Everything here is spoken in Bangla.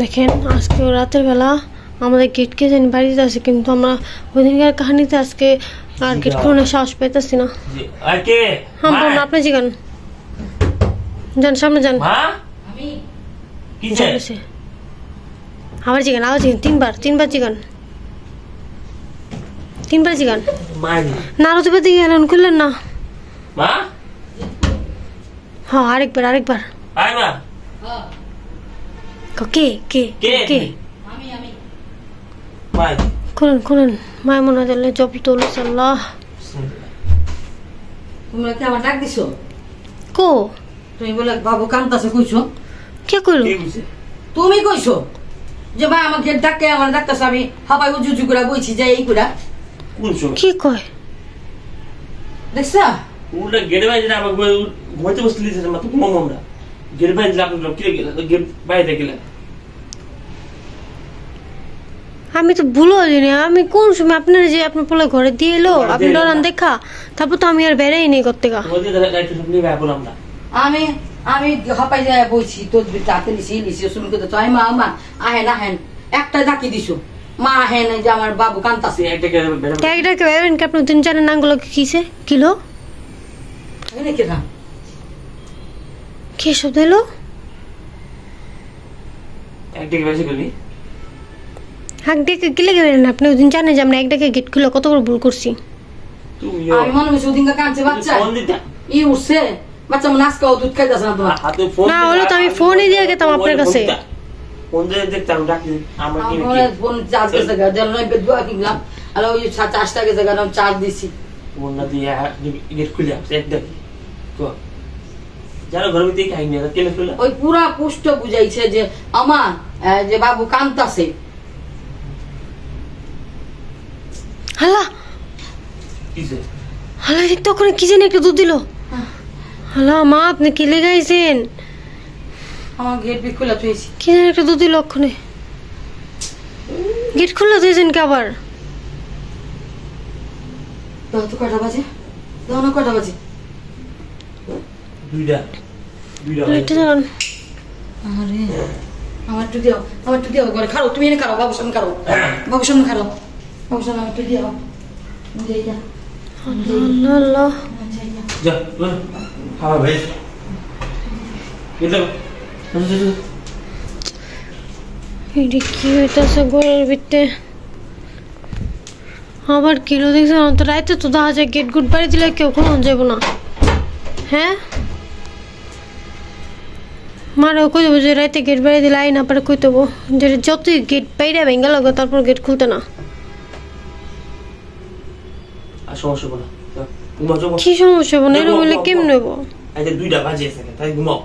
দেখেন আজকে রাতের বেলা আমাদের গেটকে জানি বাড়িতে আছে, কিন্তু আমরা ওইদিনকার কাহিনীতে আজকে আর গেট খোলানোর সাহস পাইতেছি না। আপনি জিগান, যান সামনে যান। আবার জিগান, আবার জিগান, তিনবার জিগান, জিগান। না রতিবার দিকে গেলেন, খুললেন না। হ্যাঁ আরেকবার। কে কে কে খুলেন মায়মুনা জানলে জব তোলে আল্লাহ। তোমরা কি আমার ডাক দিছো? কো তুমি বলে বাবু কান্তাছে কইছো? কে কইলো? তুমি কইছো যে ভাই আমার গেট ডাকে আমার ডাকতাছে, আমি হাবাই উজু করে বইছি যাই এই কুড়া। কি কয় দেখছা? উল্টা গেট বাইরে না আমাকে ঘুমাইতে বসলি যে মাত্র ঘুমাবো আমরা। গেট বাইরে আপনি কি গেট বাইরে গেলেন? আমি তো ভুলো জানি, আমি কোন সময় আপনার যে আপনার পোলা ঘরে দিয়ে এলো আপনি ডরান দেখা, তারপর তো আমি আর বেড়াই নেই করতে গা। আমি আমি হাপাই যায় বইছি তোর হাতে নিছি শুনে কথা তো মা আহেন একটা ডাকি দিছো মা আহেন যে আমার বাবু কান্তাছে। একটা বেড়াবেন কি আপনি তিন চারের নামগুলো কিসে কিলো কে শব্দ এলো? হাক ডেকে গেলে গেলেন আপনি, ওদিন জানেন যে আমরা এক ডেকে গেট খুলে কত বড় ভুল করছি। আমি মনে করছি ওদিন কাঁদছে বাচ্চা ই উঠছে, বাচ্চা মনে আজকে দুধ খাইতেছে না তোমার। না হলে তো আমি ফোনই দিয়ে গেতাম আপনার কাছে। ফোন দিয়ে দেখতাম ডাকি আমরা কি ফোন চার্জ গেছে গা দেন নয় বেদুয়া কিনলাম আর ওই 60 টাকা জায়গা নাম চার্জ দিছি। ফোন না দিয়ে গেট খুলে এক ডাকি তো যারা ঘরের ভিতরে খাইনি না কেন খুলে ওই পুরা পুষ্ট বুঝাইছে যে আমার যে বাবু কান্তাছে। হালা কিসে হালা তখন কি জানি একটা দুধ দিল। হালা মা আপনি কি লেগাইছেন? আমার গেট বি খোলা তুইছি কি জানি একটা দুধ দিল ওখানে। গেট খুলে দিয়েছেন কি আবার? দাও তো কটা বাজে, দাও না কটা বাজে? দুইটা আরে আমার একটু দিও ঘরে খাও, তুমি এনে খাও, বাবুর সামনে খাও, বাবুর সামনে খাও, বাবুর সামনে একটু দিও। আল্লাহ যা খাওয়া ভাই এটা কি হইতেছে ঘরের ভিতরে? আবার কিলো দেখছে তো রাইতে তো দেখা যায় গেট গুট বাড়ি দিলে কেউ কোনো যাব না। হ্যাঁ মারাও কই দেবো যে রাইতে গেট বাড়ি দিলে আই না পারে কই দেবো যে যতই গেট বাইরে ভেঙে লাগো তারপর গেট খুলতে না। সমস্যা বলো কি সমস্যা বলো এরকম হলে কেমন নেবো? দুইটা বাজে আছে তাই ঘুমাও।